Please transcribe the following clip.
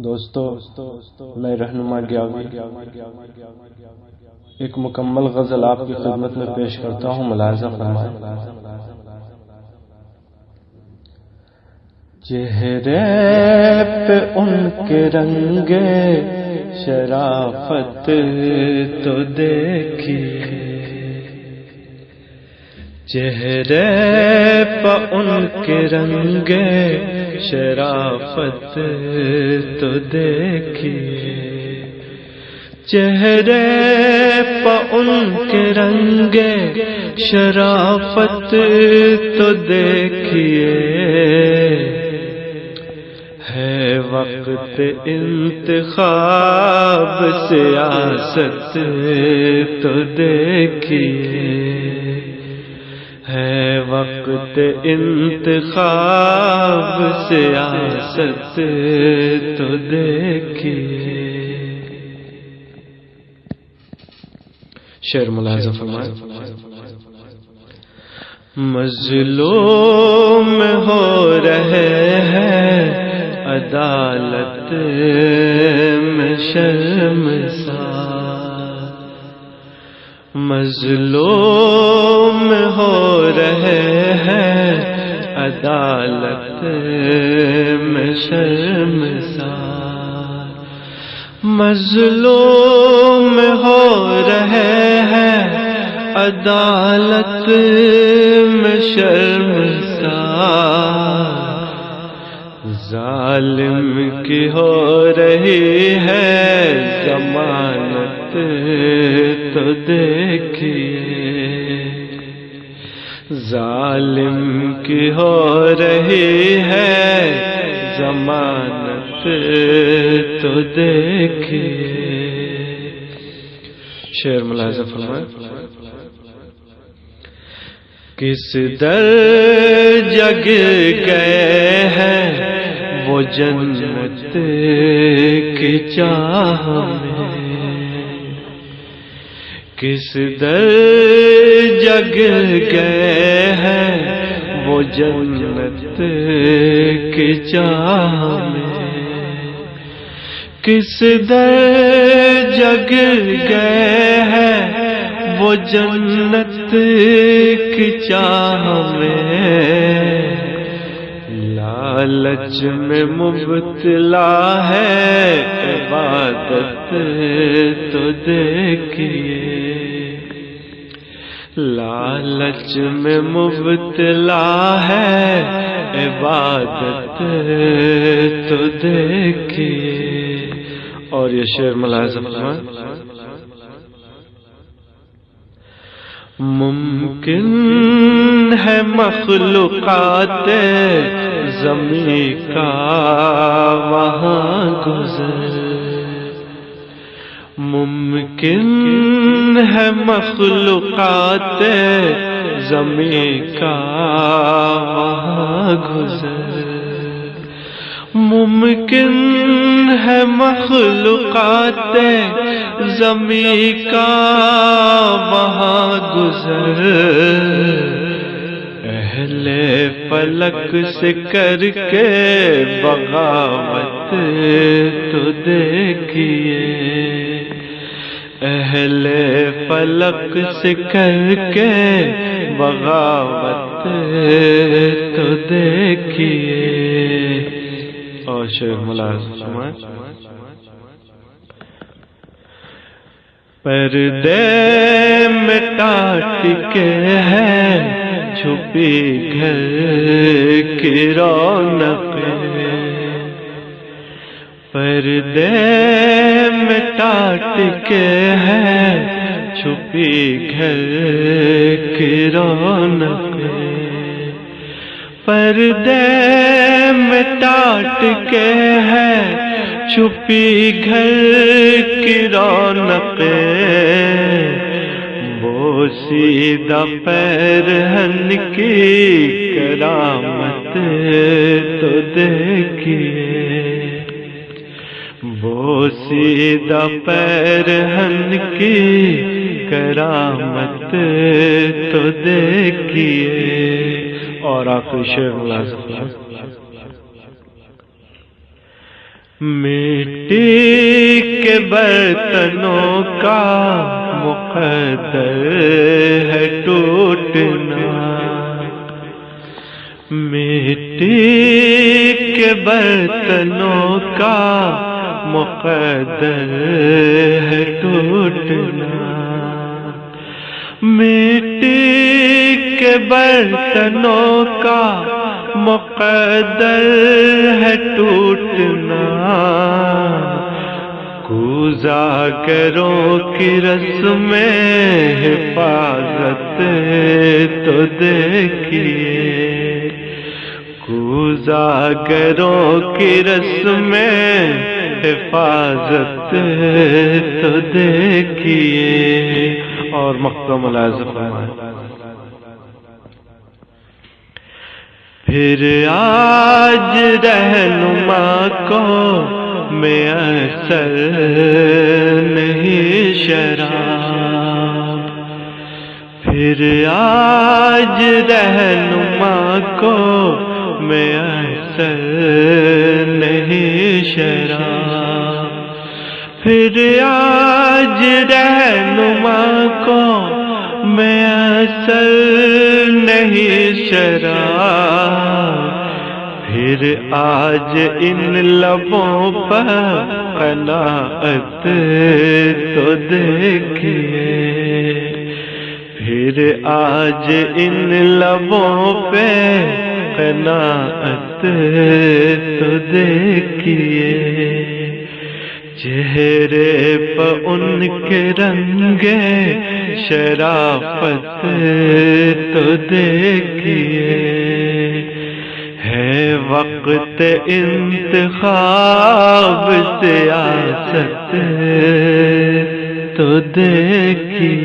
دوستو میں رہنما گیاوی ایک مکمل غزل آپ کی خدمت میں پیش کرتا ہوں، ملاحظہ فرمائیں۔ چہرے پہ ان کے رنگ شرافت تو دیکھیے، چہرے پہ ان کے رنگ شرافت تو دیکھیے، چہرے پہ ان کے رنگ شرافت تو دیکھیے، ہے وقت انتخاب سیاست تو دیکھیے، ہے وقت انتخاب سیاست تو دیکھیے۔ شعر ملاحظہ فرمائیں۔ مظلوم ہو رہے ہیں عدالت میں شرمسار، مظلوم ہو رہے ہیں عدالت میں شرمسار، مظلوم ہو رہے ہیں عدالت میں شرمسار، ظالم کی ہو رہی ہے ضمانت تو دیکھیے، ظالم کی ہو رہی ہے ضمانت تو دیکھیے۔ شعر ملاحظہ فرمائیں۔ کس در جگ گئے ہیں وہ جنت کی چاہ میں، کس در جگ گئے ہیں وہ جنت کی چاہ میں، کس در جگ گئے ہیں وہ جنت کی چاہ میں، لالچ میں مبتلا ہے عبادت تو دیکھیے، لالچ میں مبتلا ہے عبادت تو دیکھیے۔ اور یہ شعر ملاحظہ فرمائیں۔ ممکن ہے مخلوقات زمیں کا وہاں گزر، ممکن ہے مخلوقات زمیں کا وہاں گزر، ممکن ہے مخلوقات زمیں کا وہاں گزر، اہل فلک سے کر کے بغاوت تو دیکھیے، اہل فلک سے کر کے بغاوت تو دیکھیے۔ اور شعر ملاحظہ فرمائیں۔ پردے میں ٹاٹ کے ہے چھپی گھر کی رونق، پردے میں ٹاٹ کے ہے چھپی گھر کی رونق، پردے میں ٹاٹ کے ہے چھپی گھر کی رونق، بوسیدہ پیرہن کی کرامت تو دیکھیے، بوسیدہ پیرہن کی کرامت تو دیکھیے۔ اور آخری شعر ملاحظہ مٹی کے برتنوں کا مقدر ہے ٹوٹنا، مٹی کے برتنوں کا مقدر ہے ٹوٹنا، مٹی کے برتنوں کا مقدر ہے ٹوٹنا، کوزاگروں کی رسم حفاظت تو دیکھیے، کوزاگروں کی رسم حفاظت تو دیکھیے۔ اور مقطع ملاحظہ فرمائیں۔ پھر آج رہنما کو میسر نہیں شراب، پھر آج رہنما کو میسر نہیں شراب، پھر آج رہنما کو میسر نہیں شراب، پھر آج ان لبوں پر قناعت تو دیکھیے، پھر آج ان لبوں پہ قناعت تو دیکھیے، چہرے پہ ان کے رنگ شرافت تو دیکھیے، ہے وقت انتخاب سیاست تو دیکھیے۔